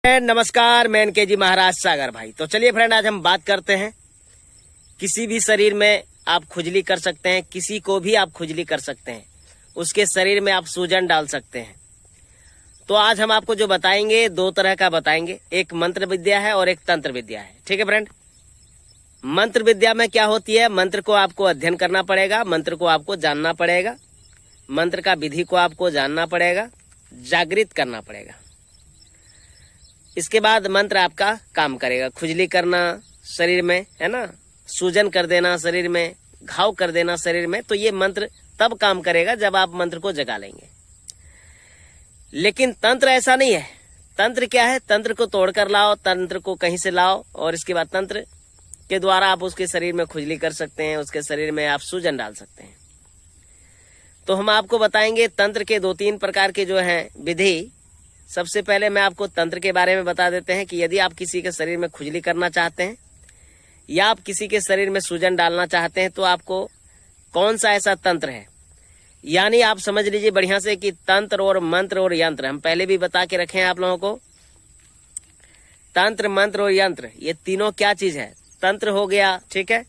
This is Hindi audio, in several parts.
नमस्कार, मैं एनकेजी महाराज सागर भाई। तो चलिए फ्रेंड, आज हम बात करते हैं किसी भी शरीर में आप खुजली कर सकते हैं, किसी को भी आप खुजली कर सकते हैं, उसके शरीर में आप सूजन डाल सकते हैं। तो आज हम आपको जो बताएंगे दो तरह का बताएंगे, एक मंत्र विद्या है और एक तंत्र विद्या है। ठीक है फ्रेंड, मंत्र विद्या में क्या होती है, मंत्र को आपको अध्ययन करना पड़ेगा, मंत्र को आपको जानना पड़ेगा, मंत्र का विधि को आपको जानना पड़ेगा, जागृत करना पड़ेगा। इसके बाद मंत्र आपका काम करेगा, खुजली करना शरीर में, है ना, सूजन कर देना शरीर में, घाव कर देना शरीर में। तो ये मंत्र तब काम करेगा जब आप मंत्र को जगा लेंगे। लेकिन तंत्र ऐसा नहीं है। तंत्र क्या है, तंत्र को तोड़कर लाओ, तंत्र को कहीं से लाओ और इसके बाद तंत्र के द्वारा आप उसके शरीर में खुजली कर सकते हैं, उसके शरीर में आप सूजन डाल सकते हैं। तो हम आपको बताएंगे तंत्र के 2-3 प्रकार के जो हैं विधि। सबसे पहले मैं आपको तंत्र के बारे में बता देते हैं कि यदि आप किसी के शरीर में खुजली करना चाहते हैं या आप किसी के शरीर में सूजन डालना चाहते हैं तो आपको कौन सा ऐसा तंत्र है। यानी आप समझ लीजिए बढ़िया से कि तंत्र और मंत्र और यंत्र हम पहले भी बता के रखे हैं आप लोगों को। तंत्र, मंत्र और यंत्र ये तीनों क्या चीज है। तंत्र हो गया, ठीक है,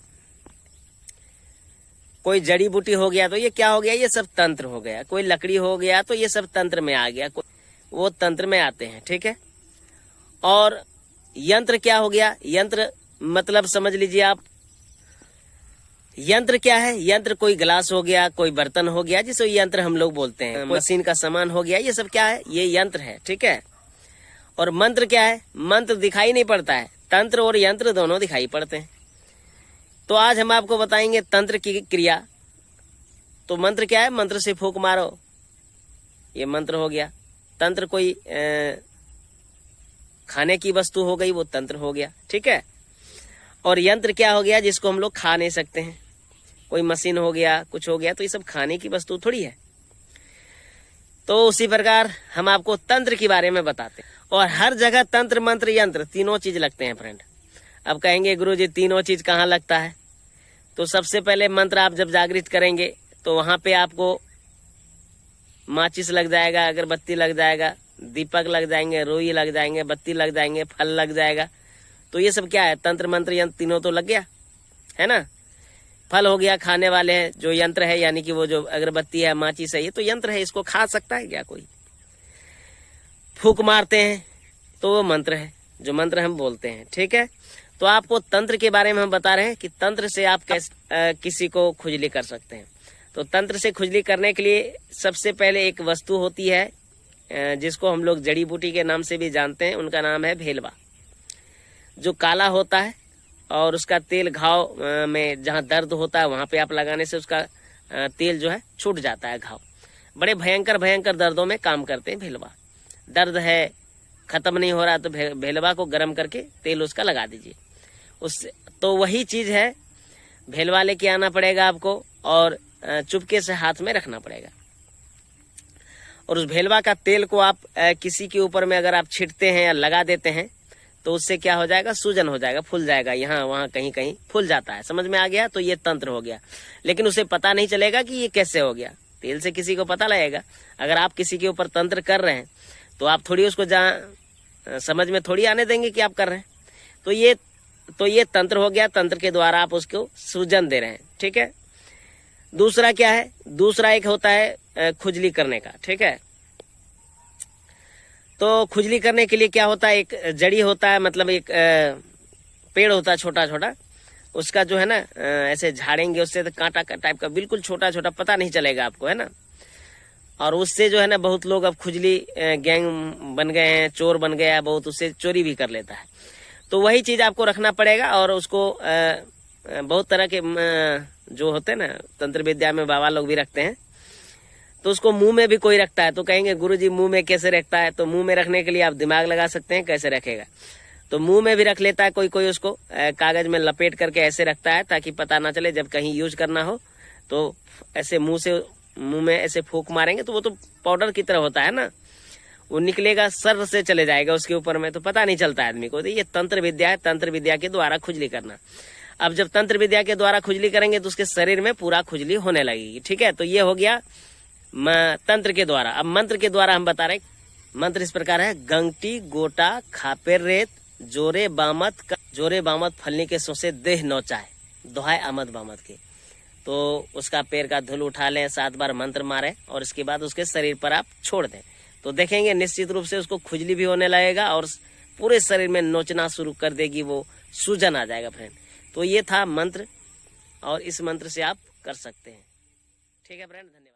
कोई जड़ी बूटी हो गया तो ये क्या हो गया, ये सब तंत्र हो गया। कोई लकड़ी हो गया तो ये सब तंत्र में आ गया, वो तंत्र में आते हैं। ठीक है, और यंत्र क्या हो गया, यंत्र मतलब समझ लीजिए आप, यंत्र क्या है, यंत्र कोई गिलास हो गया, कोई बर्तन हो गया, जिसे यंत्र हम लोग बोलते हैं। मशीन का सामान हो गया, ये सब क्या है, ये यंत्र है। ठीक है, और मंत्र क्या है, मंत्र दिखाई नहीं पड़ता है, तंत्र और यंत्र दोनों दिखाई पड़ते हैं। तो आज हम आपको बताएंगे तंत्र की क्रिया। तो मंत्र क्या है, मंत्र से फूंक मारो, ये मंत्र हो गया। तंत्र कोई खाने की वस्तु हो गई, वो तंत्र हो गया। ठीक है, और यंत्र क्या हो गया, जिसको हम लोग खा नहीं सकते हैं, कोई मशीन हो गया, कुछ हो गया, तो ये सब खाने की वस्तु थोड़ी है। तो उसी प्रकार हम आपको तंत्र के बारे में बताते हैं। और हर जगह तंत्र, मंत्र, यंत्र तीनों चीज लगते हैं फ्रेंड। अब कहेंगे गुरुजी तीनों चीज कहाँ लगता है। तो सबसे पहले मंत्र आप जब जागृत करेंगे तो वहां पे आपको माचिस लग जाएगा, अगरबत्ती लग जाएगा, दीपक लग जाएंगे, रुई लग जाएंगे, बत्ती लग जाएंगे, फल लग जाएगा। तो ये सब क्या है, तंत्र, मंत्र, यंत्र तीनों तो लग गया, है ना। फल हो गया खाने वाले हैं, जो यंत्र है, यानी कि वो जो अगरबत्ती है, माचिस है, ये तो यंत्र है, इसको खा सकता है क्या कोई। फूंक मारते हैं तो वो मंत्र है, जो मंत्र हम बोलते हैं। ठीक है, तो आपको तंत्र के बारे में हम बता रहे हैं कि तंत्र से आप कैसे किसी को खुजली कर सकते हैं। तो तंत्र से खुजली करने के लिए सबसे पहले एक वस्तु होती है जिसको हम लोग जड़ी बूटी के नाम से भी जानते हैं, उनका नाम है भेलवा, जो काला होता है और उसका तेल घाव में जहाँ दर्द होता है वहां पे आप लगाने से उसका तेल जो है छूट जाता है। घाव बड़े भयंकर भयंकर दर्दों में काम करते हैं भेलवा। दर्द है, खत्म नहीं हो रहा, तो भेलवा को गर्म करके तेल उसका लगा दीजिए उससे। तो वही चीज है, भेलवा लेके आना पड़ेगा आपको और चुपके से हाथ में रखना पड़ेगा। और उस भेलवा का तेल को आप किसी के ऊपर में अगर आप छिड़ते हैं या लगा देते हैं तो उससे क्या हो जाएगा, सूजन हो जाएगा, फूल जाएगा, यहाँ वहाँ कहीं कहीं फूल जाता है। समझ में आ गया, तो ये तंत्र हो गया। लेकिन उसे पता नहीं चलेगा कि ये कैसे हो गया, तेल से किसी को पता लगेगा। अगर आप किसी के ऊपर तंत्र कर रहे हैं तो आप थोड़ी उसको जहाँ समझ में थोड़ी आने देंगे कि आप कर रहे हैं। तो ये तंत्र हो गया, तंत्र के द्वारा आप उसको सूजन दे रहे हैं। ठीक है, दूसरा क्या है, दूसरा एक होता है खुजली करने का। ठीक है, तो खुजली करने के लिए क्या होता है, एक जड़ी होता है, मतलब एक पेड़ होता है छोटा छोटा, उसका जो है ना ऐसे झाड़ेंगे उससे, तो कांटा का टाइप का बिल्कुल छोटा छोटा, पता नहीं चलेगा आपको, है ना। और उससे जो है ना बहुत लोग अब खुजली गैंग बन गए हैं, चोर बन गया है बहुत, उससे चोरी भी कर लेता है। तो वही चीज आपको रखना पड़ेगा। और उसको बहुत तरह के जो होते हैं ना तंत्र विद्या में बाबा लोग भी रखते हैं। तो उसको मुंह में भी कोई रखता है, तो कहेंगे गुरुजी मुंह में कैसे रखता है। तो मुंह में रखने के लिए आप दिमाग लगा सकते हैं कैसे रखेगा। तो मुंह में भी रख लेता है कोई कोई, उसको कागज में लपेट करके ऐसे रखता है ताकि पता ना चले, जब कहीं यूज करना हो तो ऐसे मुंह में ऐसे फूंक मारेंगे तो वो तो पाउडर की तरह होता है ना, वो निकलेगा, सर से चले जाएगा उसके ऊपर में, तो पता नहीं चलता आदमी को। तो ये तंत्र विद्या है, तंत्र विद्या के द्वारा खुजली करना। अब जब तंत्र विद्या के द्वारा खुजली करेंगे तो उसके शरीर में पूरा खुजली होने लगेगी। ठीक है, तो ये हो गया तंत्र के द्वारा। अब मंत्र के द्वारा हम बता रहे मंत्र इस प्रकार है, गंगटी गोटा खापेर रेत जोरे बामत फलनी के सोसे देह नौचाए, दोहाय आमद बामद के। तो उसका पैर का धूल उठा लें, 7 बार मंत्र मारे और इसके बाद उसके शरीर पर आप छोड़ दें, तो देखेंगे निश्चित रूप से उसको खुजली भी होने लगेगा और पूरे शरीर में नोचना शुरू कर देगी, वो सूजन आ जाएगा फ्रेंड। तो ये था मंत्र और इस मंत्र से आप कर सकते हैं। ठीक है फ्रेंड, धन्यवाद।